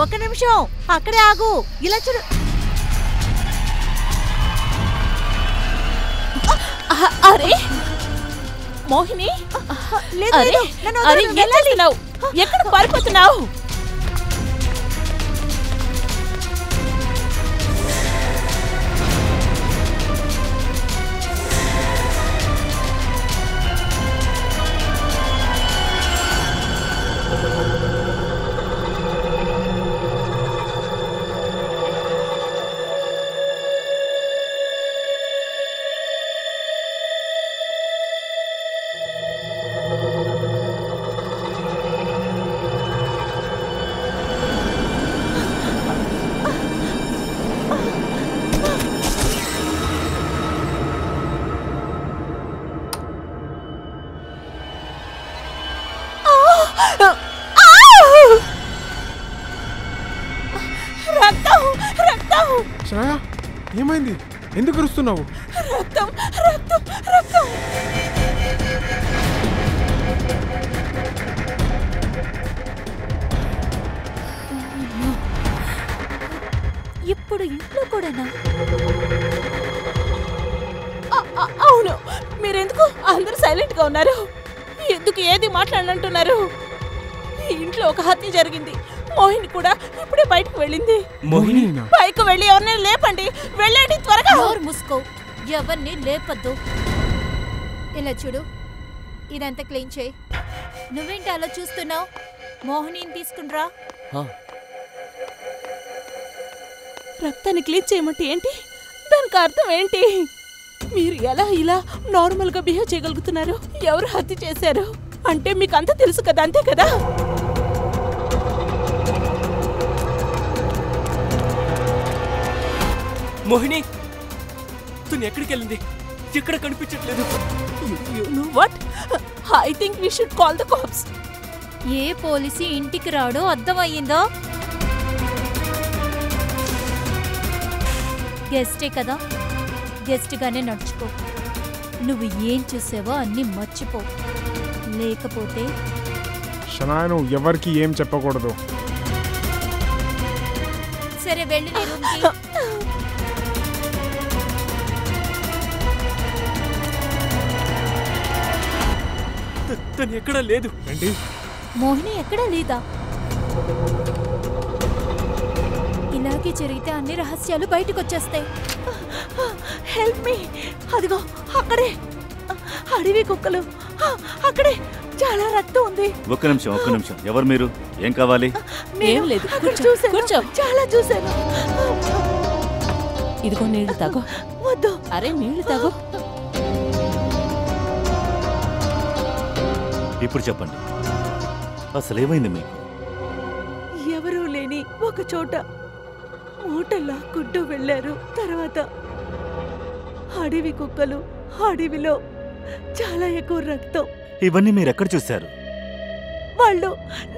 ఒక నిమిషం అక్కడే ఆగు. ఇలా చూడు. అరే మోహిని, ఎక్కడ పారిపోతున్నావు? ఏమైంది? ఎందుకు అరుస్తున్నావు? రక్తం రక్తం రక్తం. ఇప్పుడు ఇంట్లో కూడానా? అవును. మీరెందుకు అందరూ సైలెంట్ గా ఉన్నారు? ఎందుకు ఏది మాట్లాడనంటున్నారు? ఇంట్లో ఒక హత్య జరిగింది. మోహిని కూడా ఇప్పుడే బయటకు వెళ్ళింది. పైకి వెళ్ళి ఎవరిని లేపండి. వెళ్ళండి త్వరగా. ముసుకో, ఎవరిని లేపద్దు. ఇలా చూడు, ఇదంతా క్లీన్ చేయి. నువ్వేంటి అలా చూస్తున్నావు? మోహినిని తీసుకునిరా. రక్తాన్ని క్లీన్ చేయమంటే ఏంటి? దానికి అర్థం ఏంటి? మీరు ఎలా ఇలా నార్మల్ గా బిహేవ్ చేయగలుగుతున్నారు? ఎవరు హత్య చేశారు అంటే మీకు అంతా తెలుసు కదా, అంతే కదా? మోహిని తను ఎక్కడికి వెళ్ళింది? ఎక్కడ కనిపించట్లేదు. You know what? I think we should call the cops. A police ఇంటికి రాడో అర్థమయ్యిందో? గెస్టే కదా, గెస్ట్ గానే నడుచుకో. నువ్వు ఏం చూసావో అన్ని మర్చిపో. లేకపోతే షనాను ఎవరికి ఏం చెప్పకూడదు. సరే వెళ్ళి నీ రూమ్కి. తను ఎక్కడా లేదు. మోహిని ఎక్కడా లేదా? ఇలాగే జరిగితే అన్ని రహస్యాలు బయటకు వచ్చేస్తాయి. Help me. అదిగో అక్కడే అడవి కుక్కలు. అక్కడే చాలా రక్తం ఉంది. ఒక్క నిమిషం. ఎవరు మీరు? ఏం కావాలి? ఏం లేదు, కూర్చో. చాలా చూసాను. ఇదిగో నీళ్లు తాగో. వద్దు. అరే నీళ్లు తాగో. ఇప్పుడు చెప్పండి, అసలేమైంది మీకు? ఎవరూ లేని ఒక చోట మూటల్లా గుడ్డు వెళ్ళారు. తర్వాత అడవి కుక్కలు, అడవిలో చాలా ఎక్కువ రక్తం. ఇవన్నీ మీరు ఎక్కడ చూశారు? వాళ్ళు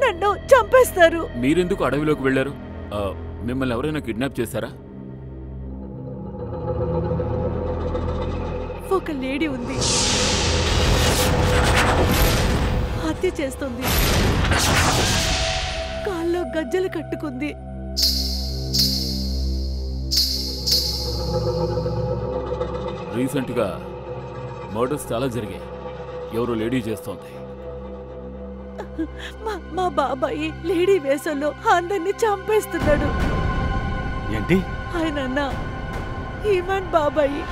నన్ను చంపేస్తారు. మీరెందుకు అడవిలోకి వెళ్ళారు? మిమ్మల్ని ఎవరైనా కిడ్నాప్ చేశారా? ఒక లేడీ ఉంది, హత్య చేస్తుంది. కాల్లో గజ్జలు కట్టుకుంది. రీసెంట్గా మర్డర్స్ చాలా జరిగాయి. ఎవరో లేడీ చేస్తోంది. మా బాబాయి లేడీ వేషంలో అందరినీ చంపేస్తున్నాడు. ఏంటి? ఆయన ఈమాన్ బాబాయి.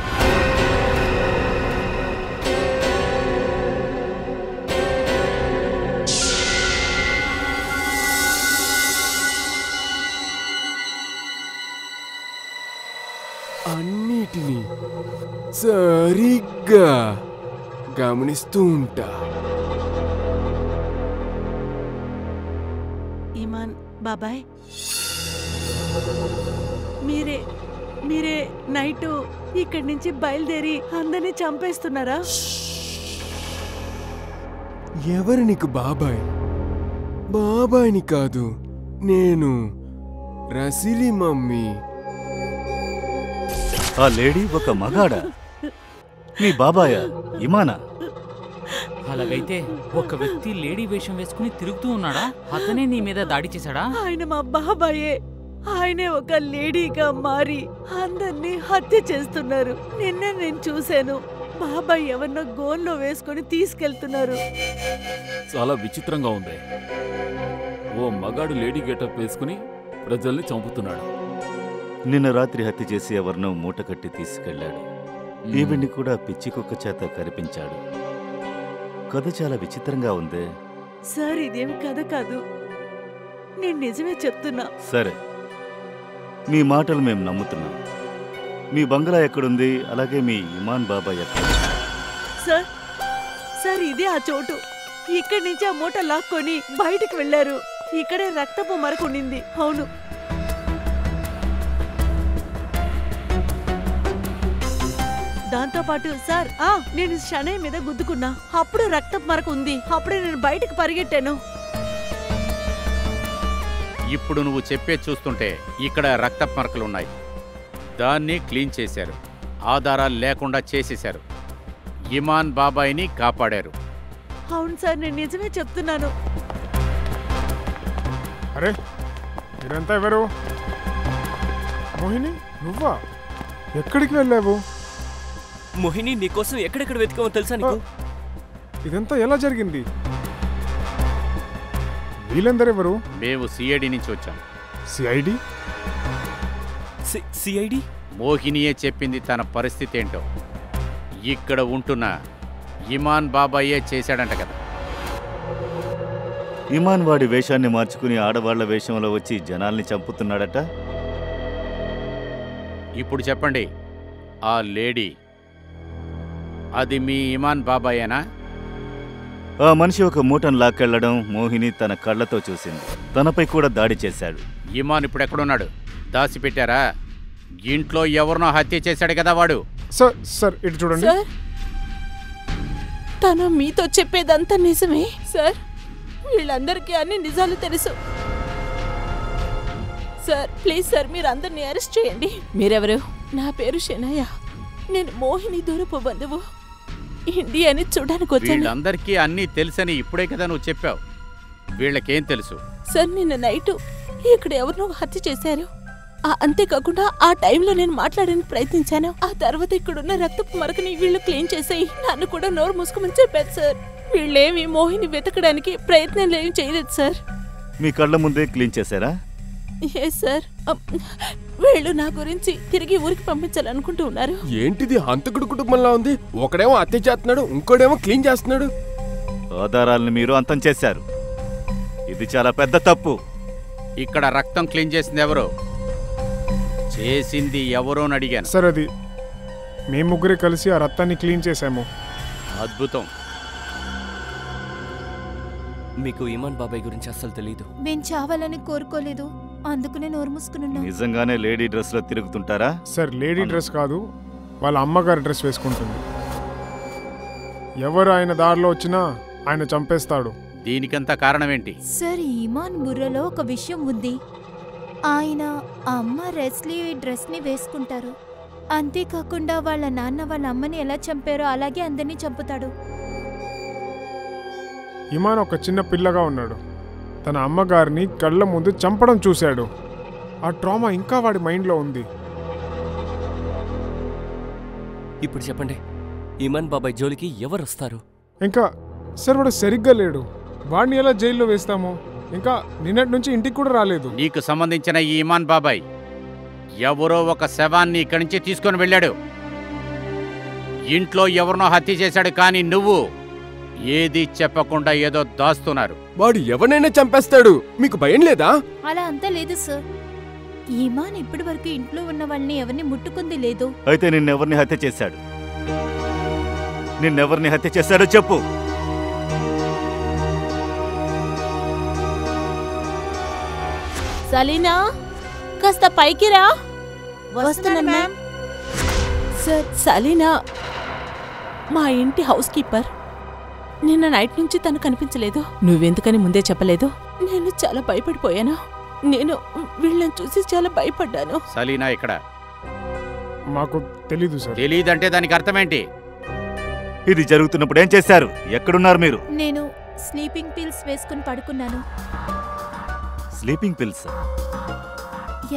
అన్నిటినీ సరిగ్గా గమనిస్తూ ఉంటా. ఈమాన్ బాబాయ్ మీరే మీరే నైటు ఇక్కడి నుంచి బయలుదేరి అందరినీ చంపేస్తున్నారా? ఎవరు నీకు బాబాయ్? బాబాయ్ని కాదు, నేను రసిలి మమ్మీ. ఆ లేడీ ఒక మగాడా? మీ బాబాయ ఇమానా? అలాగైతే ఒక వ్యక్తి లేడీ వేషం వేసుకుని తిరుగుతూ ఉన్నాడా? అతనే నీ మీద దాడి చేశాడా? ఆయన మా బాబాయే. ఆయనే ఒక లేడీగా మారి అందరినీ హత్య చేస్తున్నారు. నిన్న నేను చూశాను. బాబాయ్ ఎవరినో గోన్లో వేసుకుని తీసుకెళ్తున్నారు. చాలా విచిత్రంగా ఉంది. ఓ మగాడు లేడీ గెటప్ వేసుకుని ప్రజల్ని చంపుతున్నాడు. నిన్న రాత్రి హత్య చేసి ఎవరినో మూట కట్టి తీసుకెళ్లాడు. ఈవిడ్ని కూడా పిచ్చి కుక్క చేత కరిపించాడు. కథ చాలా విచిత్రంగా ఉంది. సార్ ఇదేం కథ కాదు, నేను నిజమే చెప్తున్నా. సరే, మీ మాటలు మేము నమ్ముతున్నాం. మీ బంగ్లా ఎక్కడుంది? అలాగే మీ ఇమాన్ బాబా ఎక్కడ? సార్ సార్ ఇదే ఆ చోటు. ఇక్కడి నుంచి ఆ మూట లాక్కొని బయటికి వెళ్లారు. ఇక్కడే రక్తపు మరకు ఉండింది. అవును, దాంతో పాటు సార్ నేను షనయ్య మీద గుద్దుకున్నా. అప్పుడు రక్తపు మరకు ఉంది. అప్పుడే నేను బయటకు పరిగెట్టాను. ఇప్పుడు నువ్వు చెప్పే చూస్తుంటే ఇక్కడ రక్తపు మరకలున్నాయి. దాన్ని క్లీన్ చేశారు, ఆధారాలు లేకుండా చేసేశారు. ఇమాన్ బాబాయిని కాపాడారు. అవును సార్, నేను నిజమే చెప్తున్నాను. అరే మీరంతా ఎవరు? మోహిని నువ్వా? ఎక్కడికి వెళ్ళావు? మోహిని నీకోసం ఎక్కడెక్కడ వెతికామో తెలుసా నీకు? ఇదంతా ఎలా జరిగింది? వీళ్ళందరెవరు? మేము సిఐడి నుంచి వచ్చాం. సిఐడి? సిఐడి? మోహినియే చెప్పింది తన పరిస్థితి ఏంటో. ఇక్కడ ఉంటున్న ఇమాన్ బాబాయే చేశాడంట కదా. ఇమాన్ వాడి వేషాన్ని మార్చుకుని ఆడవాళ్ల వేషంలో వచ్చి జనాల్ని చంపుతున్నాడట. ఇప్పుడు చెప్పండి, ఆ లేడీ అది మీ ఇమాన్ బాబాయేనా? ఆ మనిషి ఒక మూటను లాక్కెళ్లడం మోహిని తన కళ్లతో చూసింది. తనపై కూడా దాడి చేశాడు. ఇమాన్ ఇప్పుడు ఎక్కడున్నాడు? దాచిపెట్టారా? ఇంట్లో ఎవరినో హత్య చేశాడు కదా వాడు. సార్ సార్ ఇటు చూడండి. సార్ తను మీతో చెప్పేదంతా నిజమే సార్. వీళ్ళందరికీ అన్ని నిజాలు తెలుసు సార్. ప్లీజ్ సార్, మీరు అందరినీ అరెస్ట్ చేయండి. మీరెవరు? నా పేరు షనయ్య. నేను మోహిని దూరపు బంధువు. ఇండియాని చూడడానికి వచ్చాను. వీళ్ళందరికీ అన్నీ తెలుసని ఇప్పుడే కదా నువ్వు చెప్పావు. వీళ్ళకేం తెలుసు? సార్ నిన్న నైటు ఇక్కడ ఎవరినో హత్య చేశారు. అంతేకాకుండా ఆ టైంలో నేను మాట్లాడడానికి ప్రయత్నించాను. ఆ తర్వాత ఇక్కడున్న రక్తపు మరకని వీళ్ళు క్లీన్ చేసేయి నన్ను కూడా నోరు మూసుకోమని చెప్పారు సార్. వీళ్ళేమి మోహిని వెతకడానికి ప్రయత్నం ఏమి చేయలేదు సార్. మీ కళ్ళ ముందే క్లీన్ చేశారా? Yes sir. వీళ్ళు నా గురించి తిరిగి ఊరికి పంపించాలనుకుంటూ ఉన్నారు. ఏంటిది హంతకుడు కుటుంబంలా ఉంది? ఒకడేమో హత్య చేస్తున్నాడు, ఇంకోడేమో క్లీన్ చేస్తున్నాడు. ఆధారాలను మీరు అంతం చేశారు. ఇది చాలా పెద్ద తప్పు. ఇక్కడ రక్తం క్లీన్ చేసింది ఎవరో? చేసింది ఎవరో అని అడిగాను. సార్ అది మేము ముగ్గురే కలిసి ఆ రక్తాన్ని క్లీన్ చేశాము. అద్భుతం. మీకు ఇమాన్ బాబాయ్ గురించి అస్సలు తెలీదు. మేం చావాలని కోరుకోలేదు, అందుకునే నోరు మూసుకున్నాం. నిజంగానే లేడీ డ్రెస్ లో తిరుగుతుంటారా? సార్ లేడీ డ్రెస్ కాదు, వాళ్ళ అమ్మగారి డ్రెస్ వేసుకుంటుంది. ఎవరు ఆయన దారిలో వచ్చినా ఆయన చంపేస్తాడు. దీనికంతా కారణం ఏంటి? సార్ ఇమాన్ బుర్రలో ఒక విషయం ఉంది. ఆయన అమ్మ రెస్లీ డ్రెస్ని వేసుకుంటారు. అంతేకాకుండా వాళ్ళ నాన్న వాళ్ళ అమ్మని ఎలా చంపారో అలాగే అందరినీ చంపుతాడు. ఇమాన్ ఒక చిన్న పిల్లగా ఉన్నాడు. తన అమ్మగారిని కళ్ళ ముందు చంపడం చూశాడు. ఆ ట్రామా ఇంకా వాడి మైండ్లో ఉంది. ఇప్పుడు చెప్పండి, ఇమాన్ బాబాయ్ జోలికి ఎవరు వస్తారు? ఇంకా సార్ వాడు సరిగ్గా లేడు. వాడిని ఎలా జైల్లో వేస్తాము? ఇంకా నిన్నటి నుంచి ఇంటికి కూడా రాలేదు. నీకు సంబంధించిన ఈ ఇమాన్ బాబాయ్ ఎవరో ఒక శవాన్ని ఇక్కడి నుంచి తీసుకొని వెళ్ళాడు. ఇంట్లో ఎవరినో హత్య చేశాడు. కానీ నువ్వు ఏది చెప్పకుండా ఏదో దాస్తున్నారు. వాడు ఎవరినైనా చంపేస్తాడు, మీకు భయం లేదా? అలా అంతా లేదు సార్. ఇమాన్ ఇప్పటి వరకు ఇంట్లో ఉన్న వాళ్ళని ఎవరిని ముట్టుకుంది లేదు. అయితే నిన్నెవరిని హత్య చేశాడు? నిన్నెవరిని హత్య చేశాడో చెప్పు. సలీనా, కాస్త పైకి రా. వస్తున్నాను మ్యామ్. సార్, సలీనా మా ఇంటి హౌస్ కీపర్. నిన్న నైట్ నుంచి తను కనిపించలేదు. నువ్వెందుకని ముందే చెప్పలేదు? నేను చాలా భయపడిపోయాను. నేను వీళ్ళని చూసి చాలా భయపడ్డాను. సలీనా ఇక్కడ మాకు తెలీదు సార్. తెలీదంటే దానికి అర్థమేంటి? ఇది జరుగుతున్నప్పుడు ఏం చేశారు? ఎక్కడున్నారు మీరు? నేను స్లీపింగ్ పిల్స్ వేసుకుని పడుకున్నాను. Sleeping pills?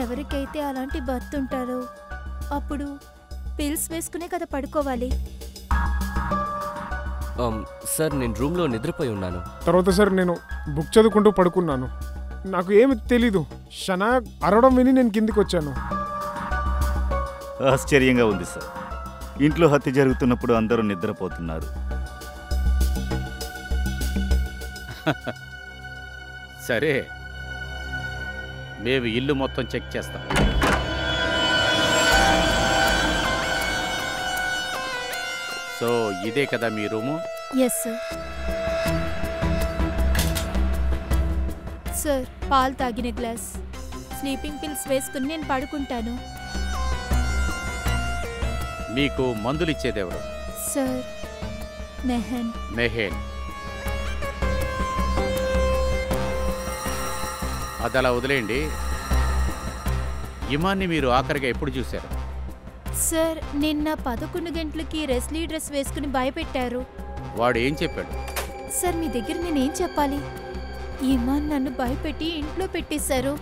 ఎవరికైతే అలాంటి బర్త్ ఉంటారో అప్పుడు పిల్స్ వేసుకునే కదా పడుకోవాలి. సార్, నేను రూమ్లో నిద్రపోయి ఉన్నాను. తర్వాత సార్ నేను బుక్ చదువుకుంటూ పడుకున్నాను. నాకు ఏమి తెలీదు. షనా అరవడం విని నేను కిందికి వచ్చాను. ఆశ్చర్యంగా ఉంది సార్. ఇంట్లో హత్య జరుగుతున్నప్పుడు అందరూ నిద్రపోతున్నారు. సరే, మేము ఇల్లు మొత్తం చెక్ చేస్తాం. సో ఇదే కదా మీ రూము? Yes sir. సార్, పాలు తాగిన గ్లాస్, స్లీపింగ్ పిల్స్ వేసుకుని నేను పడుకుంటాను. మీకు మందులు ఇచ్చేదెవరు? సార్, మెహన్. మెహేన్. అదలా వదిలేయండి. ఇమాన్ని మీరు ఆఖరిగా ఎప్పుడు చూశారు? సార్, నిన్న 11 గంటలకి రెస్లీ డ్రెస్ వేసుకుని భయపెట్టారు. వాడు ఏం చెప్పాడు? సార్, మీ దగ్గర నేనేం చెప్పాలి? ఇమాన్ నన్ను భయపెట్టి ఇంట్లో పెట్టేశారు.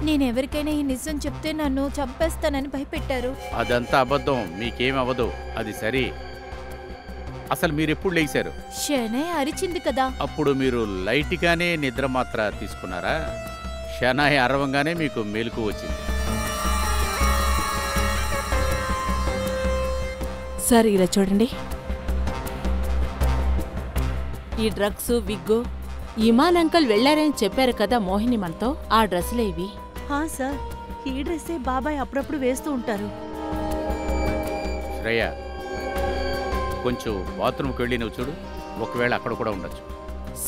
నేనెవరికైనా ఈ నిజం చెప్తే నన్ను చంపేస్తానని భయపెట్టారు. అదంతా అబద్ధం. మీకేం అవ్వదు. అది సరే. అసలు మీరెప్పుడు లేచారు? షనై అరిచింది కదా. అప్పుడు మీరు లైట్గానే నిద్ర మాత్ర తీసుకున్నారా? షనాయ్ అరవంగానే మీకు మెలకు వచ్చింది. సార్, ఇలా చూడండి. ఈ డ్రగ్స్, విగ్గు ఇమాన్ అంకల్ వెళ్లారని చెప్పారు కదా మోహిని మనతో. ఆ డ్రెస్సులే ఇవి. సార్, ఈ డ్రెస్సే బాబాయ్ అప్పుడప్పుడు వేస్తూ ఉంటారు. శ్రేయ, కొంచెం బాత్రూమ్కి వెళ్ళి నువ్వు చూడు. ఒకవేళ అక్కడ కూడా ఉండొచ్చు.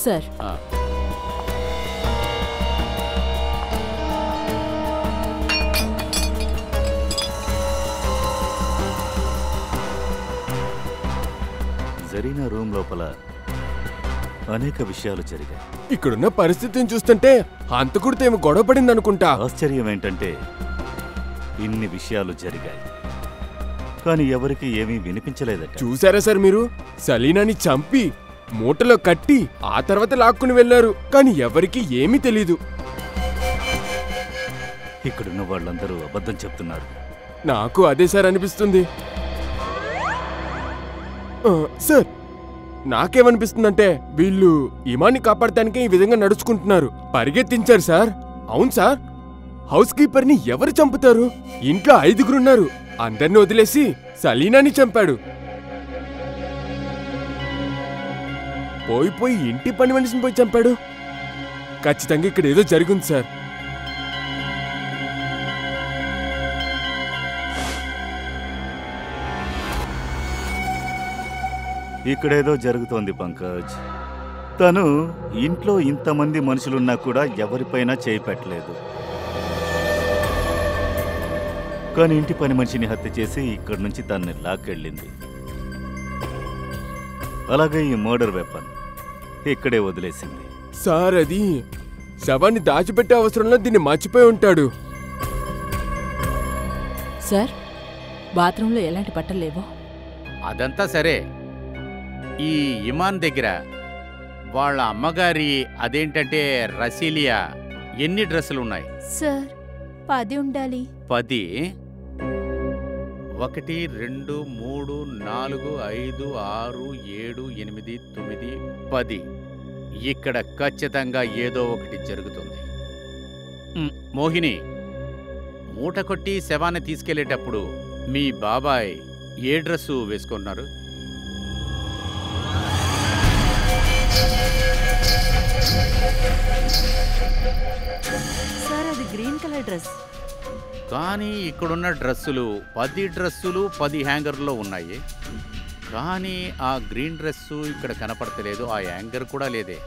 సార్. జరీనా రూమ్ లోపల అనేక విషయాలు జరిగాయి. ఇక్కడున్న పరిస్థితిని చూస్తుంటే హంతకుడితో ఏమి గొడవ పడింది అనుకుంటా. ఆశ్చర్యం ఏంటంటే ఇన్ని విషయాలు జరిగాయి, కానీ ఎవరికి ఏమీ వినిపించలేదట. చూసారా సార్ మీరు? సలీనాని చంపి మూటలో కట్టి ఆ తర్వాత లాక్కుని వెళ్లారు, కానీ ఎవరికి ఏమీ తెలీదు. ఇక్కడున్న వాళ్ళందరూ అబద్ధం చెప్తున్నారు. నాకు అదే సార్ అనిపిస్తుంది. సార్, నాకేమనిపిస్తుందంటే వీళ్ళు ఇమాన్ని కాపాడటానికి ఈ విధంగా నడుచుకుంటున్నారు. పరిగెత్తించారు సార్. అవును సార్, హౌస్ కీపర్ని ఎవరు చంపుతారు? ఇంట్లో 5గురున్నారు. అందరిని వదిలేసి సలీనాని చంపాడు. పోయి ఇంటి పని మనిషిని పోయి చంపాడు. ఖచ్చితంగా ఇక్కడ ఏదో జరిగింది సార్. ఇక్కడేదో జరుగుతోంది పంకజ్. తను ఇంట్లో ఇంతమంది మనుషులున్నా కూడా ఎవరిపైనా చేయి పెట్టలేదు, కానీ ఇంటి పని మనిషిని హత్య చేసి ఇక్కడి నుంచి తన్ని లాక్కెళ్ళింది. అలాగే ఈ మర్డర్ వెపన్ ఇక్కడే వదిలేసింది. సార్, అది శవాన్ని దాచిపెట్టే అవసరంలో దీన్ని మర్చిపోయి ఉంటాడు. సార్, బాత్రూంలో ఎలాంటి బట్టలు లేవో. అదంతా సరే. ఈ ఇమాన్ దగ్గర వాళ్ళ అమ్మగారి అదేంటంటే రసీలియా ఎన్ని డ్రెస్సులు ఉన్నాయి? సార్, 10 ఉండాలి. 10? 1 2 3 4 5 6 7 8 9 10. ఇక్కడ ఖచ్చితంగా ఏదో ఒకటి జరుగుతుంది. మోహిని, మూట కొట్టి శవాన్ని తీసుకెళ్లేటప్పుడు మీ బాబాయ్ ఏ డ్రెస్సు వేసుకున్నారు? సార్, అది గ్రీన్ కలర్ డ్రెస్. కానీ ఇక్కడున్న డ్రెస్సులు 10 డ్రెస్సులు 10 హ్యాంగర్లో ఉన్నాయి. కానీ ఆ గ్రీన్ డ్రెస్సు ఇక్కడ కనపడతలేదు. ఆ హ్యాంగర్ కూడా లేదే.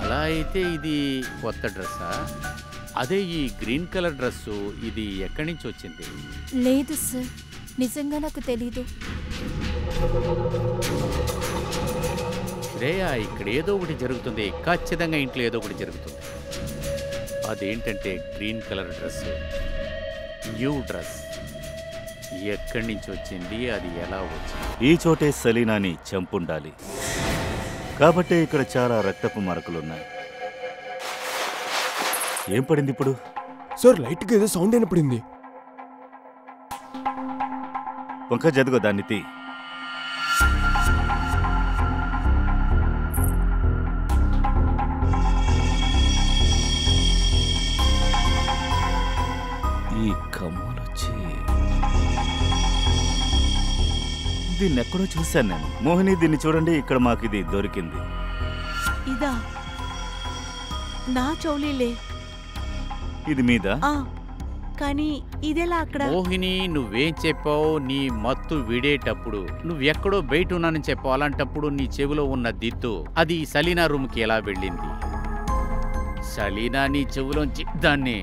అలా అయితే ఇది కొత్త డ్రెస్సా? అదే ఈ గ్రీన్ కలర్ డ్రెస్సు ఇది ఎక్కడి నుంచి వచ్చింది? లేదు సార్, నిజంగా నాకు తెలీదు. శ్రేయ, ఇక్కడ ఏదో ఒకటి జరుగుతుంది. ఖచ్చితంగా ఇంట్లో ఏదో ఒకటి జరుగుతుంది. అదేంటంటే green colour dress, new dress ఎక్కడి నుంచి వచ్చింది, అది ఎలా వచ్చింది? ఈ చోటే సలీనాని చంపుండాలి. కాబట్టి ఇక్కడ చాలా రక్తపు మరకలున్నాయి. ఏం పడింది ఇప్పుడు? సార్ లైట్గా ఏదో సౌండ్ వినపడింది. పంకజ్ అదిగో దాన్ని తీ. ఈ కమ్మలొచ్చి దీన్ని ఎక్కడో చూశాను నేను. మోహిని, దీన్ని చూడండి, ఇక్కడ మాకు ఇది దొరికింది. ఇదా? నా చౌలీలే. ఇది మీద? కానీ ఇదెలా అక్కడ? మోహిని, నువ్వేం చెప్పావు? నీ మత్తు విడేటప్పుడు నువ్వెక్కడో బయట ఉన్నానని చెప్పావు. అలాంటప్పుడు నీ చెవిలో ఉన్న దిద్దు అది సలీనా రూమ్కి ఎలా వెళ్ళింది? సలీనా నీ చెవిలోంచి దాన్ని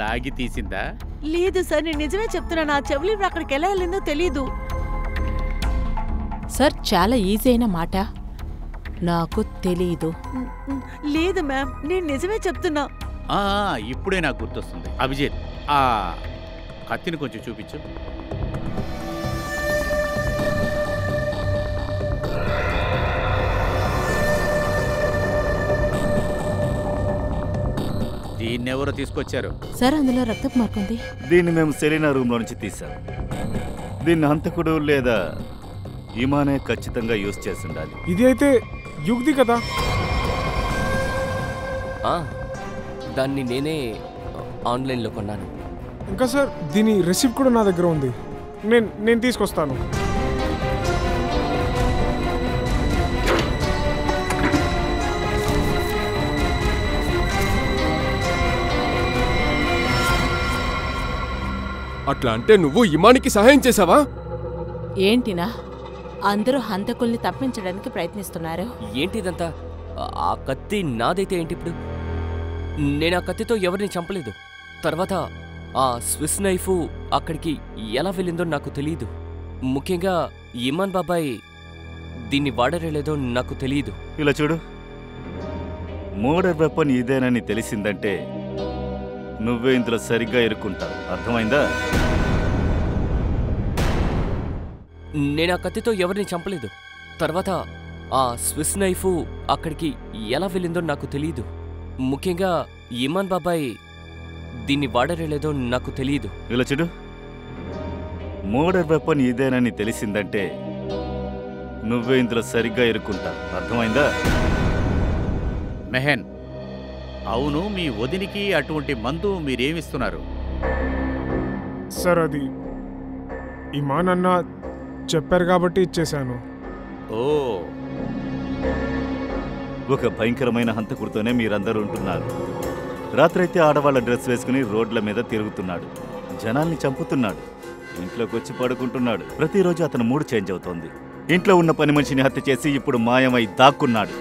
లాగి తీసిందా? లేదు సార్, నేను నిజమే చెప్తున్నా. నా చెవులు ఇప్పుడు అక్కడికి ఎలా వెళ్ళిందో తెలీదు. సార్, చాలా ఈజీ అయిన మాట. నాకు తెలీదు. లేదు మ్యామ్, నేను నిజమే చెప్తున్నా. ఇప్పుడే నాకు గుర్తొస్తుంది. అభిజిత్, ఆ కత్తిని కొంచెం చూపించు. దీన్నెవరో తీసుకొచ్చారు? సార్, అందులో రక్తపు మార్కు ఉంది. దీన్ని మేము సెలీనా రూమ్లో నుంచి తీసాం. దీన్ని హంతకుడు లేదా ఇమానే ఖచ్చితంగా యూజ్ చేసి ఉండాలి. ఇది అయితే యుగ్ది కదా? దాన్ని నేనే ఆన్లైన్లో కొన్నాను. ఇంకా సార్, దీని రెసిప్ట్ కూడా నా దగ్గర ఉంది. నేను తీసుకొస్తాను. అట్లా అంటే నువ్వు ఇమానికి సహాయం చేసావా? ఏంటినా? అందరూ హంతకుల్ని తప్పించడానికి ప్రయత్నిస్తున్నారు. ఏంటిదంతా? ఆ కత్తి నాదైతే ఏంటి ఇప్పుడు? నేను ఆ కత్తితో ఎవరిని చంపలేదు. తర్వాత ఆ స్విస్ నైఫ్ అక్కడికి ఎలా వెళ్ళిందో నాకు తెలియదు. ముఖ్యంగా ఇమాన్ బాబాయ్ దీన్ని వాడరేలేదో నాకు తెలియదు. ఇలా చూడు, మర్డర్ వెపన్ ఇదేనని తెలిసిందంటే నువ్వే ఇందులో సరిగ్గా ఇరుక్కుంటావు. అర్థమైందా? నేను ఆ కత్తితో ఎవరిని చంపలేదు. తర్వాత ఆ స్విస్ నైఫ్ అక్కడికి ఎలా వెళ్ళిందో నాకు తెలియదు. ముఖ్యంగా ఇమాన్ బాబాయ్ దీన్ని వాడరేలేదో నాకు తెలియదు. ఇలా చూడు, మర్డర్ వెపన్ ఇదేనని తెలిసిందంటే నువ్వే ఇందులో సరిగ్గా ఇరుక్కుంటావు. అర్థమైందా? మెహన్, అవును, మీ వదినికి అటువంటి మందు మీరేమిస్తున్నారు? సార్, అది ఇమాన్ అన్న చెప్పారు కాబట్టి ఇచ్చేశాను. ఓ, ఒక భయంకరమైన హంతకుడితోనే మీరందరూ ఉంటున్నారు. రాత్రైతే ఆడవాళ్ళ డ్రెస్ వేసుకుని రోడ్ల మీద తిరుగుతున్నాడు, జనాల్ని చంపుతున్నాడు, ఇంట్లోకి వచ్చి పడుకుంటున్నాడు. ప్రతిరోజు అతను మూడు చేంజ్ అవుతోంది. ఇంట్లో ఉన్న పని మనిషిని హత్య చేసి ఇప్పుడు మాయమై దాక్కున్నాడు.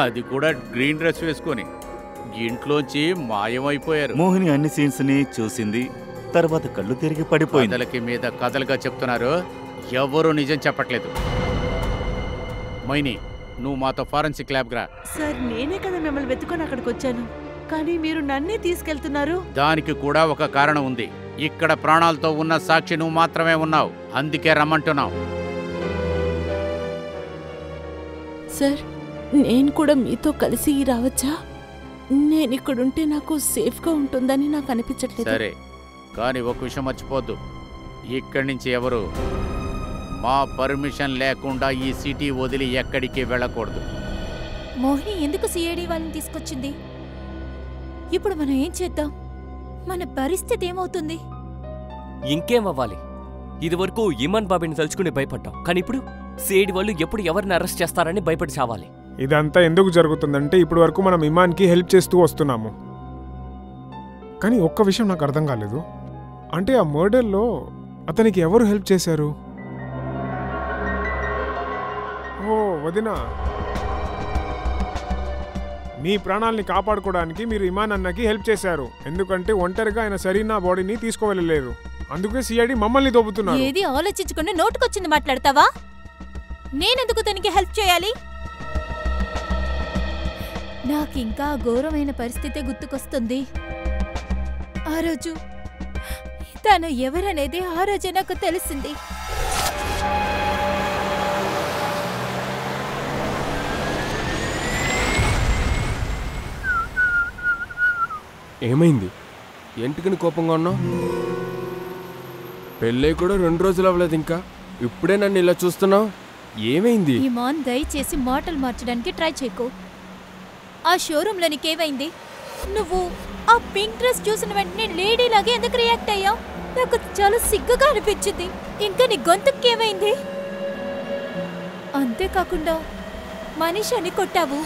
అది కూడా గ్రీన్ డ్రెస్ వేసుకొని ఇంట్లోంచి మాయమైపోయారు. మోహిని అన్ని సీన్స్ ని చూసింది. తర్వాత కళ్ళు తిరిగి పడిపోయింది. కథలకి మీద కథలుగా చెప్తున్నారు, ఎవరు నిజం చెప్పట్లేదు. మైని, నువ్వు మాతో ఫారెన్సిక్ ల్యాబ్ రా. సార్, నేనే కదా మిమ్మల్ని వెతుకొని అక్కడికి వచ్చాను, కానీ మీరు నన్నే తీసుకెళ్తున్నారు. దానికి కూడా ఒక కారణం ఉంది. ఇక్కడ ప్రాణాలతో ఉన్న సాక్షి నువ్వు మాత్రమే ఉన్నావు, అందుకే రమ్మంటున్నావు. సార్, నేను కూడా మీతో కలిసి రావచ్చా? నేను ఇక్కడుంటే నాకు సేఫ్గా ఉంటుందని నాకు అనిపించట్లేదు. సరే, కానీ ఒక విషయం మర్చిపోద్దు, ఇక్కడి నుంచి ఎవరు మా పర్మిషన్ లేకుండా ఈ సిటీ వదిలి ఎక్కడికి వెళ్ళకూడదు. మోహిని ఎందుకు సిఐడి వాళ్ళని తీసుకొచ్చింది? ఇప్పుడు మనం ఏం చేద్దాం? మన పరిస్థితి ఏమవుతుంది? ఇంకేం అవ్వాలి? ఇదివరకు ఇమాన్ బాబాయ్ని తలుచుకుని భయపడ్డాం, కానీ ఇప్పుడు సిఐడి వాళ్ళు ఎప్పుడు ఎవరిని అరెస్ట్ చేస్తారని భయపడి చావాలి. ఇదంతా ఎందుకు జరుగుతుందంటే ఇప్పటి వరకు మనం ఇమాన్కి హెల్ప్ చేస్తూ వస్తున్నాము. కానీ ఒక్క విషయం నాకు అర్థం కాలేదు. అంటే ఆ మర్డర్లో అతనికి ఎవరు హెల్ప్ చేశారు? ఓ వదినా, మీ ప్రాణాలని కాపాడుకోవడానికి మీరు ఇమాన్ అన్నకి హెల్ప్ చేశారు. ఎందుకంటే ఒంటరిగా ఆయన సరీనా బాడీని తీసుకువెళ్ళలేరు. అందుకే సిఐడి మమ్మల్ని దోబుతున్నారు. ఏది ఆలోచించకుండా నోటుకొచ్చింది మాట్లాడతావా? నేనెందుకు తనకి హెల్ప్ చేయాలి? నాకింకా ఘోరమైన పరిస్థితి గుర్తుకొస్తుంది. ఆ రోజు తను ఎవరనేది ఆ రోజే నాకు తెలిసింది. ఏమైంది? ఎందుకని కోపంగా ఉన్నావు? పెళ్ళై కూడా 2 రోజులు అవ్వలేదు ఇంకా, ఇప్పుడే నన్ను ఇలా చూస్తున్నావు. ఏమైంది? ఇమాన్, దయచేసి మాటలు మార్చడానికి ట్రై చేయకు. ఆ షోరూంలో నీకేమైంది? నువ్వు ఆ పింక్ డ్రెస్ చూసిన వెంటనే లేడీలాగే ఎందుకు రియాక్ట్ అయ్యావు? నాకు చాలా సిగ్గుగా అనిపించింది. ఇంకా నీ గొంతుకేమైంది? అంతేకాకుండా మనిషిని కొట్టావు.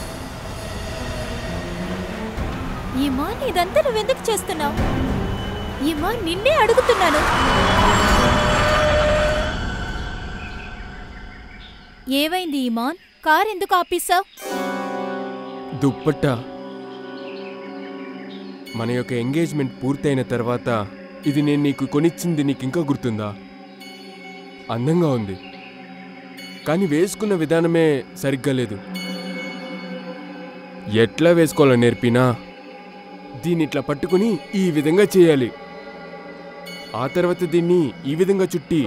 ఇమాన్, ఇదంతా నువ్వెందుకు చేస్తున్నావు? ఇమాన్, నిన్నే అడుగుతున్నాను. ఏమైంది ఇమాన్? కార్ ఎందుకు ఆపేశావు? దుప్పట్టా, మన యొక్క ఎంగేజ్మెంట్ పూర్తయిన తర్వాత ఇది నేను నీకు కొనిచ్చింది నీకు ఇంకా గుర్తుందా? అందంగా ఉంది, కానీ వేసుకున్న విధానమే సరిగ్గా లేదు. ఎట్లా వేసుకోవాలో నేర్పినా దీన్ని ఇట్లా పట్టుకుని ఈ విధంగా చేయాలి. ఆ తర్వాత దీన్ని ఈ విధంగా చుట్టి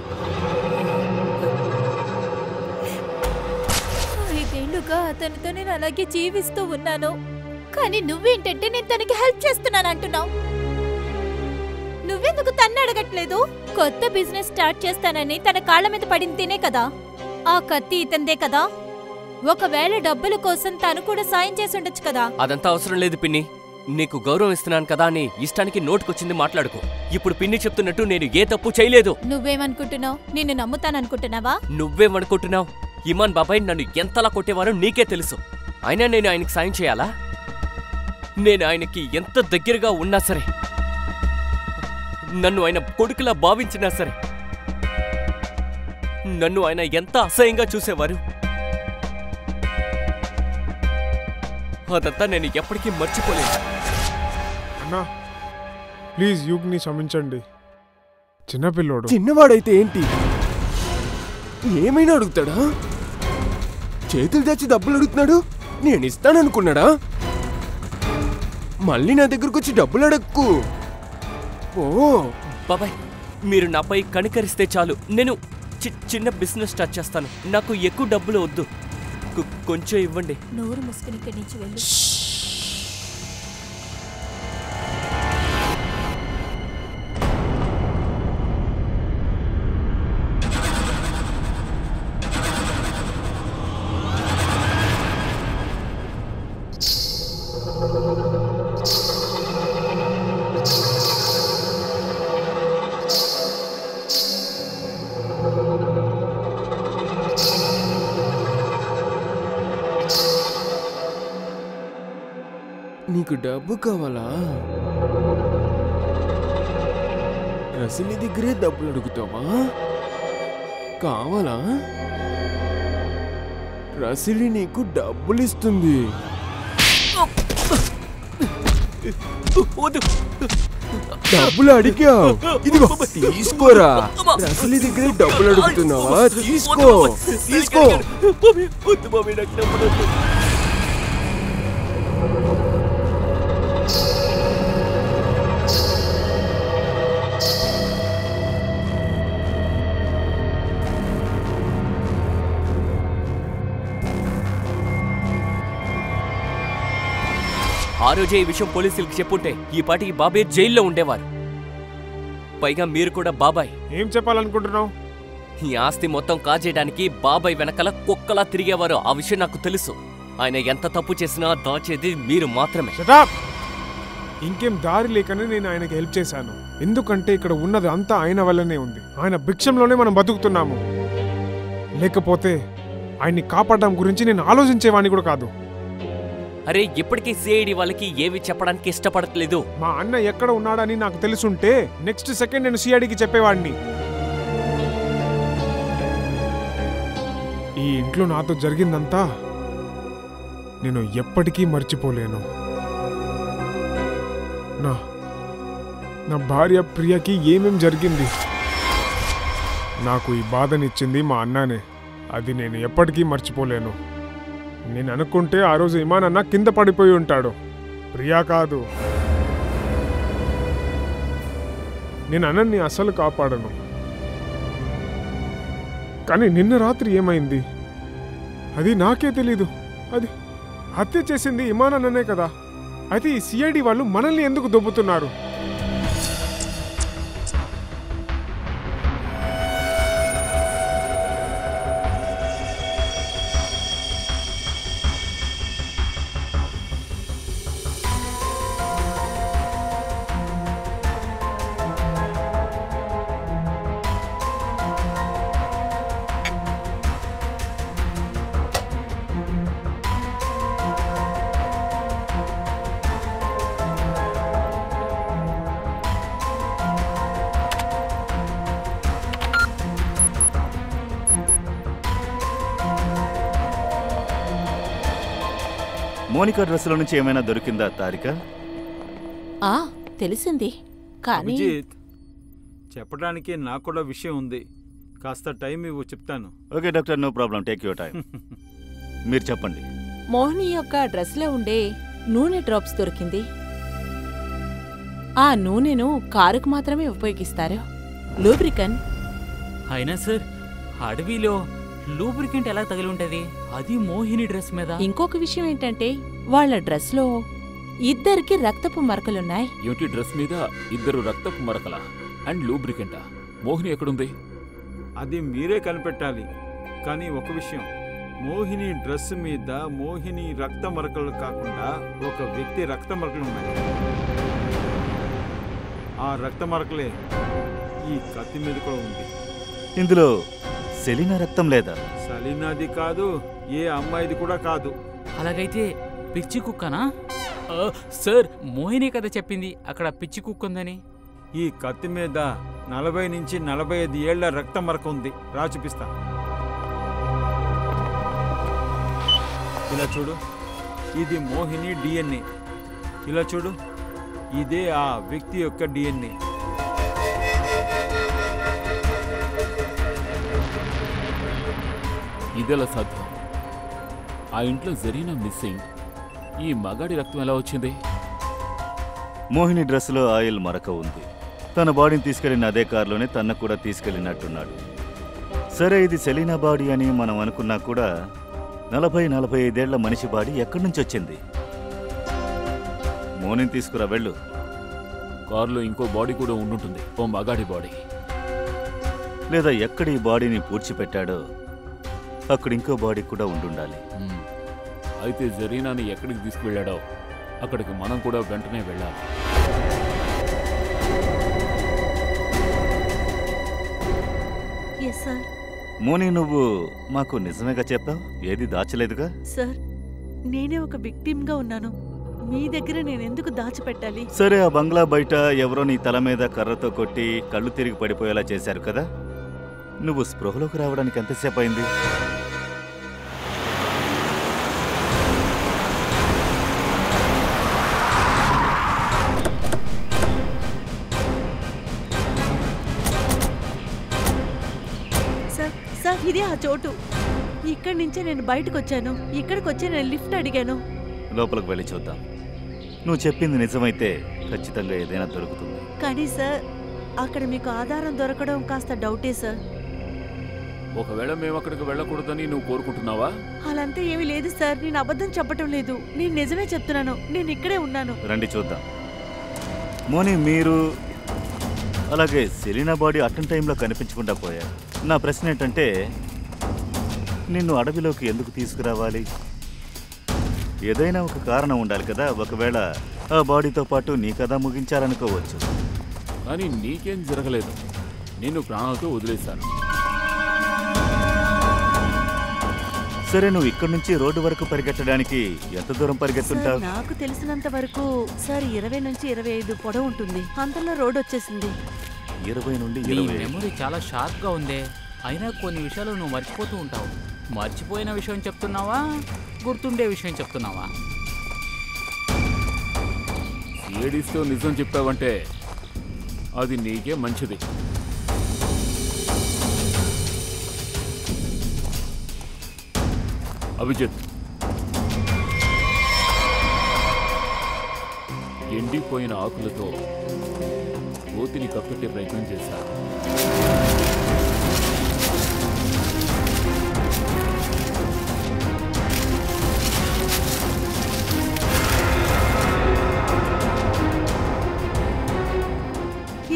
5 ఏళ్లుగా అతనితో నేను అలాగే జీవిస్తూ ఉన్నాను. కానీ నువ్వేంటంటే నేను తనకి హెల్ప్ చేస్తున్నాను అంటున్నావు. నువ్వెందుకు తన్ను అడగట్లేదు? కొత్త బిజినెస్ స్టార్ట్ చేస్తానని తన కాళ్ళ మీద పడింతేనే కదా. ఆ కత్తి ఇతందే కదా. ఒకవేళ డబ్బుల కోసం తను కూడా సాయం చేసి ఉండొచ్చు కదా. అదంతా అవసరం లేదు పిన్ని. నీకు గౌరవం ఇస్తున్నాను కదా అని ఇష్టానికి నోటుకొచ్చింది మాట్లాడుకో. ఇప్పుడు పిన్ని చెప్తున్నట్టు నేను ఏ తప్పు చేయలేదు. నువ్వేమనుకుంటున్నావు? నిన్ను నమ్ముతాననుకుంటున్నావా? నువ్వేమనుకుంటున్నావు? ఇమాన్ బాబాయ్ నన్ను ఎంతలా కొట్టేవారో నీకే తెలుసు. అయినా నేను ఆయనకి సాయం చేయాలా? నేను ఆయనకి ఎంత దగ్గరగా ఉన్నా సరే, నన్ను ఆయన కొడుకులా భావించినా సరే, నన్ను ఆయన ఎంత అసహ్యంగా చూసేవారు. అదంతా నేను ఎప్పటికీ మర్చిపోలేదు. అన్నా, ప్లీజ్ యుగ్ని క్షమించండి. చిన్నపిల్లోడు. చిన్నవాడైతే ఏంటి, ఏమైనా అడుగుతాడా? చేతులు తెచ్చి డబ్బులు అడుగుతున్నాడు, నేను ఇస్తాననుకున్నాడా? మళ్ళీ నా దగ్గరకు వచ్చి డబ్బులు అడక్కు. ఓ బాబాయ్, మీరు నాపై కనికరిస్తే చాలు. నేను చిన్న బిజినెస్ స్టార్ట్ చేస్తాను. నాకు ఎక్కువ డబ్బులు వద్దు, కొంచెం ఇవ్వండి. నోరు మూసుకుని ఇక్కడి నుంచి వెళ్ళు. నీకు డబ్బు కావాలా? రసలి దగ్గరే డబ్బులు అడుగుతావా? కావాలా? రసలి నీకు డబ్బులు ఇస్తుంది. డబ్బులు అడిగావు, ఇదిగో తీసుకోరా. రసలి దగ్గరే డబ్బులు అడుగుతున్నావా? తీసుకో తీసుకో. ఆ రోజే ఈ విషయం పోలీసులకు చెప్పుంటే ఈ పాటికి బాబాయ్ జైల్లో ఉండేవారు. పైగా మీరు కూడా బాబాయ్. ఏం చెప్పాలనుకుంటున్నావు? ఈ ఆస్తి మొత్తం కాజేయడానికి బాబాయ్ వెనకాల కుక్కలా తిరిగేవారు. ఆ విషయం నాకు తెలుసు. ఆయన ఎంత తప్పు చేసినా దాచేది మీరు మాత్రమే. ఇంకేం దారి లేకనే నేను ఆయనకి హెల్ప్ చేశాను. ఎందుకంటే ఇక్కడ ఉన్నది అంతా ఆయన వల్లనే ఉంది. ఆయన భిక్షంలోనే మనం బతుకుతున్నాము. లేకపోతే ఆయన్ని కాపాడడం గురించి నేను ఆలోచించేవాడిని కూడా కాదు. అరే, ఇప్పటికీ సిఐడి వాళ్ళకి ఏవి చెప్పడానికి ఇష్టపడట్లేదు. మా అన్న ఎక్కడ ఉన్నాడని నాకు తెలుసుంటే నెక్స్ట్ సెకండ్ నేను సిఐడికి చెప్పేవాడిని. ఈ ఇంట్లో నాతో జరిగిందంతా నేను ఎప్పటికీ మర్చిపోలేను. నా భార్య ప్రియకి ఏమేం జరిగింది? నాకు ఈ బాధనిచ్చింది మా అన్ననే. అది నేను ఎప్పటికీ మర్చిపోలేను. నేను అనుకుంటే ఆ రోజు ఇమాన్ అన్న కింద పడిపోయి ఉంటాడు, ప్రియా కాదు. నేను అన్నని అస్సలు కాపాడను. కానీ నిన్న రాత్రి ఏమైంది అది నాకే తెలీదు. అది హత్య చేసింది ఇమాన్ అన్ననే కదా. అయితే ఈ సిఐడి వాళ్ళు మనల్ని ఎందుకు దొబ్బుతున్నారు? మోనికా డ్రెస్సుల నుంచి ఏమైనా దొరికిందా తారిక? తెలిసింది, కానీ అభిజిత్, చెప్పడానికి నాకు కూడా విషయం ఉంది. కాస్త టైం ఇవ్వు, చెప్తాను. Okay doctor, no problem, take your time. మీరు చెప్పండి. మోహిని యొక్క డ్రెస్లో ఉండే నూనె డ్రాప్స్ దొరికింది. ఆ నూనెను కారుకు మాత్రమే ఉపయోగిస్తారు, లూబ్రికన్. అయినా సార్, అడవిలో లూబ్రికెంట్ ఎలా తగిలి ఉంటది? అది మోహిని డ్రెస్ మీద. ఇంకొక విషయం ఏంటంటే వాళ్ళ డ్రెస్లో ఇద్దరికి రక్తపు మరకలున్నాయి. ఏమిటి, డ్రెస్ మీద ఇద్దరు రక్తపు మరకల అండ్ లూబ్రికెంటా? మోహిని ఎక్కడుంది? అది మీరే కనిపెట్టాలి. కానీ ఒక విషయం, మోహిని డ్రెస్ మీద మోహిని రక్త మరకలు కాకుండా ఒక వ్యక్తి రక్త మరకలు ఉన్నాయి. ఆ రక్త మరకలే ఈ కత్తి మీద కూడా ఉంది. ఇందులో సెలీనా రక్తం లేదా? సలీనాది కాదు, ఏ అమ్మాయిది కూడా కాదు. అలాగైతే పిచ్చి కుక్కనా? సార్, మోహిని కదా చెప్పింది అక్కడ పిచ్చి కుక్క ఉందని. ఈ కత్తి మీద 40 నుంచి 45 ఏళ్ల రక్త మరక ఉంది. రా చూపిస్తా. ఇలా చూడు, ఇది మోహిని డిఎన్ఏ. ఇలా చూడు, ఇదే ఆ వ్యక్తి యొక్క డిఎన్ఏ. ఇదెలా సాధ్యం? ఆ ఇంట్లో జరీనా మిస్సింగ్, ఈ మగాడి రక్తం ఎలా వచ్చింది? మోహిని డ్రెస్లో ఆయిల్ మరక ఉంది. తన బాడీని తీసుకెళ్లిన అదే కారులోనే తన కూడా తీసుకెళ్లినట్టున్నాడు. సరే, ఇది సెలీనా బాడీ అని మనం అనుకున్నా కూడా 40-45 ఏళ్ల మనిషి బాడీ ఎక్కడి నుంచి వచ్చింది? మోహిని తీసుకురా, వెళ్ళు. కారులో ఇంకో బాడీ కూడా ఉండుంటుంది, ఓ మగాడి బాడీ. లేదా ఎక్కడ ఈ బాడీని పూడ్చిపెట్టాడో అక్కడ ఇంకో బాడీ కూడా ఉండుండాలి. అయితే జరీనాని ఎక్కడికి తీసుకువెళ్ళాడో అక్కడికి మనం కూడా వెంటనే వెళ్ళాలి. మోని, నువ్వు మాకు నిజమేగా చెప్పావు? ఏది దాచలేదుగా? సార్, నేనే ఒక విక్టిమ్గా ఉన్నాను. మీ దగ్గర నేను ఎందుకు దాచిపెట్టాలి? సరే, ఆ బంగ్లా బయట ఎవరో నీ తల మీద కర్రతో కొట్టి కళ్ళు తిరిగి పడిపోయేలా చేశారు కదా. నువ్వు స్పృహలోకి రావడానికి ఎంతసేపు అయింది? సార్, ఇదే ఆ చోటు. ఇక్కడి నుంచే నేను బయటకు వచ్చాను. ఇక్కడికి వచ్చి నేను లిఫ్ట్ అడిగాను. లోపలికి వెళ్ళి చూద్దాం. నువ్వు చెప్పింది నిజమైతే ఖచ్చితంగా ఏదైనా దొరుకుతుంది. కానీ సార్, అక్కడ మీకు ఆధారం దొరకడం కాస్త డౌటే సార్. ఒకవేళ మేము అక్కడికి వెళ్ళకూడదని నువ్వు కోరుకుంటున్నావా? అలాంతా ఏమీ లేదు సార్. నేను అబద్ధం చెప్పటం లేదు. నేను నిజమే చెప్తున్నాను. నేను ఇక్కడే ఉన్నాను. రండి చూద్దాం. మోని, మీరు అలాగే సెలీనా బాడీ అటెండ్ టైంలో కనిపించకుండా పోయారు. నా ప్రశ్న ఏంటంటే, నిన్ను అడవిలోకి ఎందుకు తీసుకురావాలి? ఏదైనా ఒక కారణం ఉండాలి కదా. ఒకవేళ ఆ బాడీతో పాటు నీ కథ ముగించాలనుకోవచ్చు. కానీ నీకేం జరగలేదు, నేను ప్రాణాలతో వదిలేశాను. సరే, నువ్వు ఇక్కడి నుంచి రోడ్డు వరకు పరిగెట్టడానికి ఎంత దూరం పరిగెత్తుంటావు? నాకు తెలిసినంత వరకు సార్ 20 నుంచి 25 పొడవు ఉంటుంది. అంతలో రోడ్ వచ్చేసింది. 20 నుండి నీ 25. మెమరీ చాలా షార్ప్ గా ఉందే. అయినా కొన్ని విషయాలు నువ్వు మర్చిపోతూ ఉంటావు. మర్చిపోయిన విషయం చెప్తున్నావా, గుర్తుండే విషయం చెప్తున్నావా? ఏడిస్తూ నిజం చెప్పావంటే అది నీకే మంచిది. అభిజిత్, ఎండిపోయిన ఆకులతో కోతిని కప్పెట్టే ప్రయత్నం చేశా.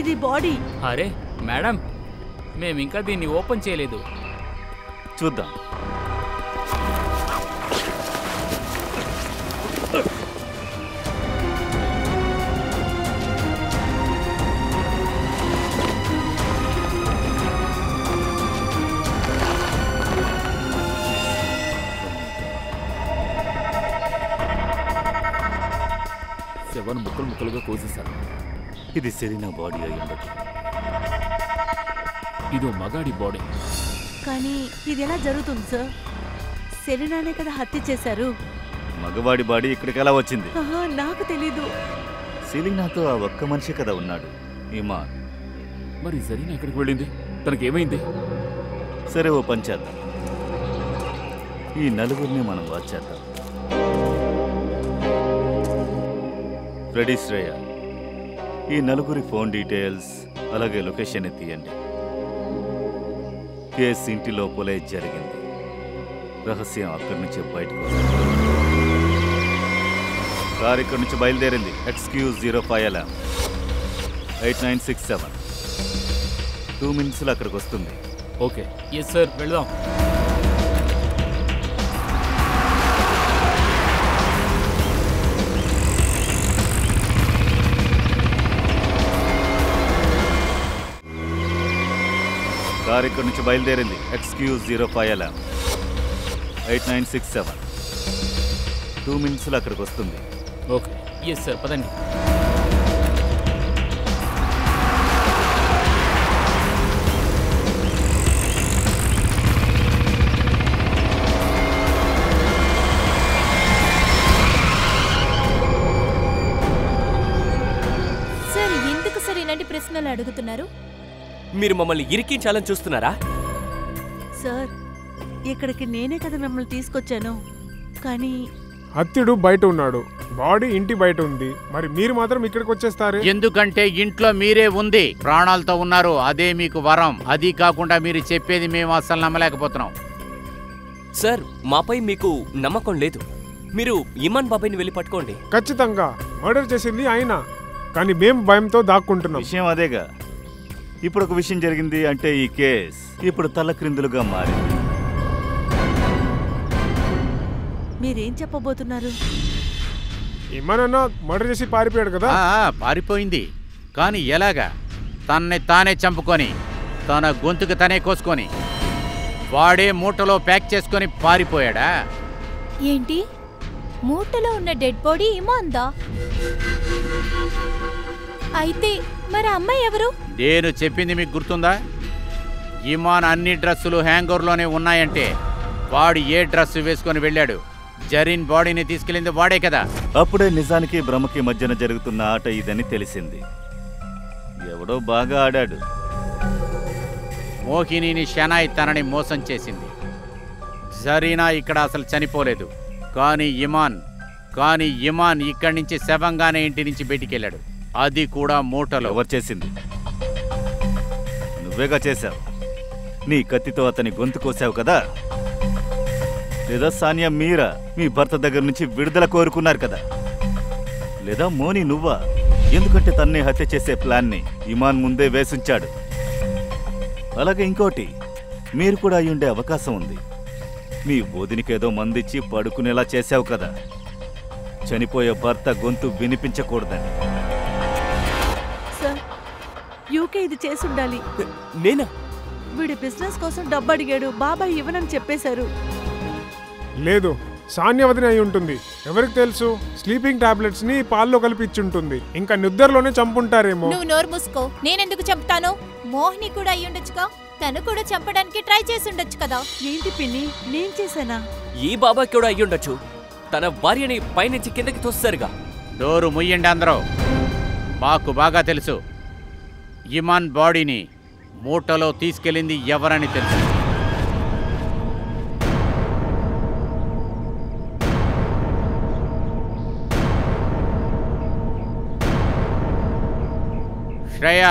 ఇది బాడీ. అరే మేడం, మేమింకా దీన్ని ఓపెన్ చేయలేదు. చూద్దాం. శవాన్ని ముక్కలు ముక్కలుగా కోసేశారు. ఇది సెరీనా బాడీ అయి ఉండదు. ఇదో మగాడి బాడీ. కానీ ఇది ఎలా జరుగుతుంది సార్? సెరీనానే కదా హత్య చేశారు. మగవాడి బాడీ ఇక్కడికి ఎలా వచ్చింది? నాకు తెలీదు. సెలీనాతో ఆ ఒక్క మనిషి కదా ఉన్నాడు, ఇమాన్. మరి సెరీనా ఎక్కడికి వెళ్ళింది? తనకేమైంది? సరే, ఓ పని చేద్దాం. ఈ నలుగురిని మనం వాచ్ చేద్దాం. ఫ్రెడీ, శ్రేయ, ఈ నలుగురి ఫోన్ డీటెయిల్స్ అలాగే లొకేషన్ తీయండి. కేసు ఇంటి లోపలే జరిగింది. రహస్యం అక్కడి నుంచి బయటకు వస్తుంది. కార్ ఇక్కడి నుంచి బయలుదేరింది. Excuse 05 LM 8967. 2 minutesలో అక్కడికి వస్తుంది. ఓకే. ఎస్ సార్, వెళ్దాం. కార్ ఇక్కడి నుంచి బయలుదేరింది. Excuse 05 LM 8967. 2 minutesలో అక్కడికి వస్తుంది. ఓకే. ఎస్ సార్, పదండి. సార్, ఎందుకు సార్ ఇలాంటి ప్రశ్నలు అడుగుతున్నారు? మీరు మమ్మల్ని ఇరికించాలని చూస్తున్నారా? సార్, ఇక్కడికి నేనే కదా మిమ్మల్ని తీసుకొచ్చాను. కానీ హత్యుడు బయట ఉన్నాడు, బాడీ ఇంటి బయట ఉంది. మరి మీరు మాత్రం ఇక్కడికి వచ్చేస్తారు? ఎందుకంటే ఇంట్లో మీరే ఉంది, ప్రాణాలతో ఉన్నారు. అదే మీకు వరం. అది కాకుండా మీరు చెప్పేది మేము అస్సలు నమ్మలేకపోతున్నాం. సార్, మాపై మీకు నమ్మకం లేదు. మీరు ఇమాన్ బాబాయ్ని వెళ్ళి పట్టుకోండి. ఖచ్చితంగా మర్డర్ చేసింది ఆయన, కానీ మేము భయంతో దాక్కుంటున్నాం. విషయం అదేగా. ఇప్పుడు ఒక విషయం జరిగింది అంటే ఈ కేస్ ఇప్పుడు తలక్రిందులుగా మారింది. మీరేం చెప్పబోతున్నారు? ఇమానన్న మర్డర్ చేసి పారిపోయాడు కదా? పారిపోయింది. కానీ ఎలాగా? తనని తానే చంపుకొని తన గొంతుకు తనే కోసుకొని వాడే మూటలో ప్యాక్ చేసుకొని పారిపోయాడా? ఏంటి, మూటలో ఉన్న డెడ్ బాడీ ఇమాన్దా? అయితే మరి అమ్మాయి ఎవరు? నేను చెప్పింది మీకు గుర్తుందా? ఇమాన్ అన్ని డ్రెస్సులు హ్యాంగర్లోనే ఉన్నాయంటే వాడు ఏ డ్రెస్ వేసుకొని వెళ్ళాడు? జరీన్ బాడీని తీసుకెళ్ళింది వాడే కదా. అప్పుడే నిజానికి భ్రమకి మధ్యన జరుగుతున్న ఆట ఇదని తెలిసింది. ఎవడో బాగా ఆడాడు. మోహినిని షనాయ్ తనని మోసం చేసింది. జరీనా ఇక్కడ అసలు చనిపోలేదు. కానీ ఇమాన్ ఇక్కడి నుంచి శవంగానే ఇంటి నుంచి బయటికెళ్ళాడు. అది కూడా మూటలో. ఎవరు చేసింది? నువ్వేగా చేశావు. నీ కత్తితో అతని గొంతు కోసావు కదా? లేదా సానియా మీరా మీ భర్త దగ్గర నుంచి విడుదల కోరుకున్నారు కదా? లేదా మోని నువ్వా? ఎందుకంటే తన్నే హత్య చేసే ప్లాన్ని ఇమాన్ ముందే వేసుంచాడు. అలాగే ఇంకోటి, మీరు కూడా అయ్యుండే అవకాశం ఉంది. మీ వదినికేదో మందిచ్చి పడుకునేలా చేశావు కదా, చనిపోయే భర్త గొంతు వినిపించకూడదని. సార్, యూకే ఇది చేసుండాలి. నేనా? వీడి బిజినెస్ కోసం డబ్బు అడిగాడు, బాబాయ్ ఇవ్వనని చెప్పేశారు. లేదు, సాన్యవతిని అయి ఉంటుంది. ఎవరికి తెలుసు? స్లీపింగ్ టాబ్లెట్స్ ని పాల్లో కలిపి ఇచ్చుంటుంది. ఇంకా నిద్రలోనే చంపుంటారేమో. నువ్వు నోరు మూసుకో. నేనెందుకు చంపుతాను? మోహిని కూడా అయ్యుండొచ్చుగా. తను కూడా చంపడానికి ట్రై చేసి ఉండొచ్చు కదా. ఏంటి పిన్ని, నేను చేశానా? ఈ బాబాకి కూడా అయ్యుండొచ్చు. తన భార్యని పైనుంచి కిందకి తోస్తారుగా. డోరు ముయ్యండి అందరూ. మాకు బాగా తెలుసు ఇమాన్ బాడీని మూటలో తీసుకెళ్ళింది ఎవరని తెలుసు. శ్రేయ,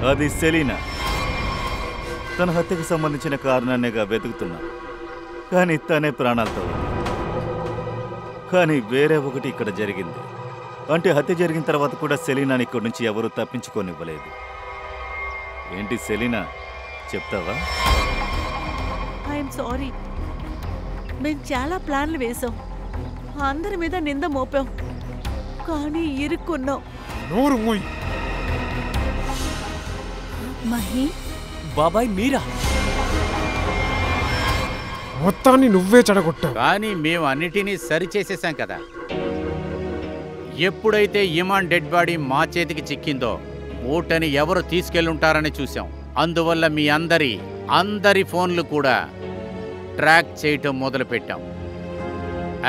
అది సెలీనా. తన హత్యకు సంబంధించిన కారణాన్నిగా వెతుకుతున్నా, కానీ తనే ప్రాణాలతో ఉంది. కానీ వేరే ఒకటి ఇక్కడ జరిగింది. అంటే హత్య జరిగిన తర్వాత కూడా సెలీనాని ఇక్కడి నుంచి ఎవరూ తప్పించుకోనివ్వలేదు. ఏంటి సెలీనా, చెప్తావా? I'm sorry. మేము చాలా ప్లాన్లు వేసాం, అందరి మీద నింద మోపాం, కానీ ఇరుక్కున్నాం. నోరు మూయ్. మహి, బాబాయ్ మీరా? మొత్తాన్ని నువ్వే చెడగొట్టావు. కానీ మేము అన్నిటినీ సరిచేసేసాం కదా. ఎప్పుడైతే ఇమాన్ డెడ్ బాడీ మా చేతికి చిక్కిందో మూటని ఎవరు తీసుకెళ్ళుంటారని చూసాం. అందువల్ల మీ అందరి ఫోన్లు కూడా ట్రాక్ చేయటం మొదలుపెట్టాం.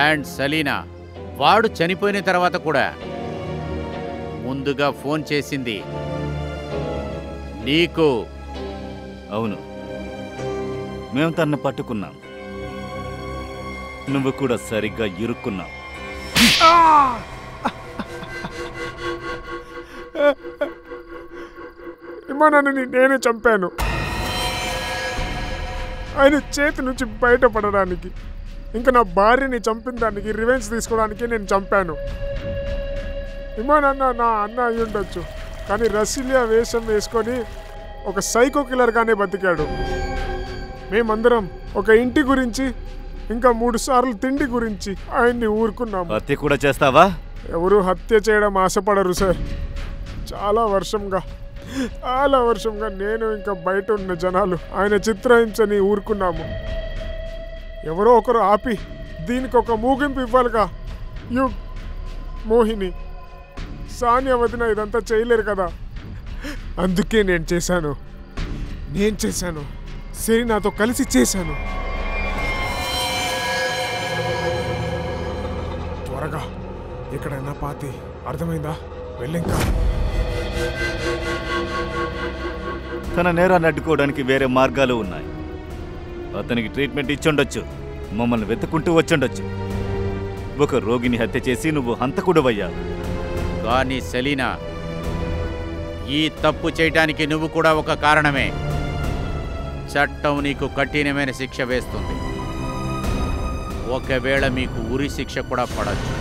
అండ్ సలీనా, వాడు చనిపోయిన తర్వాత కూడా ముందుగా ఫోన్ చేసింది నీకు. అవును, మేము తన్ని పట్టుకున్నాం. నువ్వు కూడా సరిగ్గా ఇరుక్కున్నావు. ఇమానాన్ని నేనే చంపాను, ఆయన చేతి నుంచి బయటపడడానికి. ఇంకా నా భార్యని చంపిన దానికి రివెంజ్ తీసుకోవడానికి నేను చంపాను. ఇమానన్న నా అన్న అయి ఉండొచ్చు, కానీ రసీలియా వేషం వేసుకొని ఒక సైకో కిల్లర్గానే బతికాడు. మేమందరం ఒక ఇంటి గురించి, ఇంకా 3 సార్లు తిండి గురించి ఆయన్ని ఊరుకున్నాము. హత్య కూడా చేస్తావా? ఎవరు హత్య చేయడం ఆశపడరు సార్. చాలా వర్షంగా నేను ఇంకా బయట ఉన్న జనాలు ఆయన చిత్రహింసని ఊరుకున్నాము. ఎవరో ఒకరు ఆపి దీనికి ఒక ముగింపు ఇవ్వాలిగా. మోహిని, సానియా వదిన ఇదంతా చేయలేరు కదా. అందుకే నేను చేశాను. సెరీనాతో కలిసి చేశాను. త్వరగా ఎక్కడైనా పాతి. అర్థమైందా? వెళ్ళింకా. తన నేరాన్ని అడ్డుకోవడానికి వేరే మార్గాలు ఉన్నాయి. అతనికి ట్రీట్మెంట్ ఇచ్చుండొచ్చు, మమ్మల్ని వెతుకుంటూ వచ్చుండొచ్చు. ఒక రోగిని హత్య చేసి నువ్వు హంతకుడివయ్యావు. కానీ సెలీనా, ఈ తప్పు చేయటానికి నువ్వు కూడా ఒక కారణమే. చట్టం నీకు కఠినమైన శిక్ష వేస్తుంది. ఒకవేళ మీకు ఉరి శిక్ష కూడా పడచ్చు.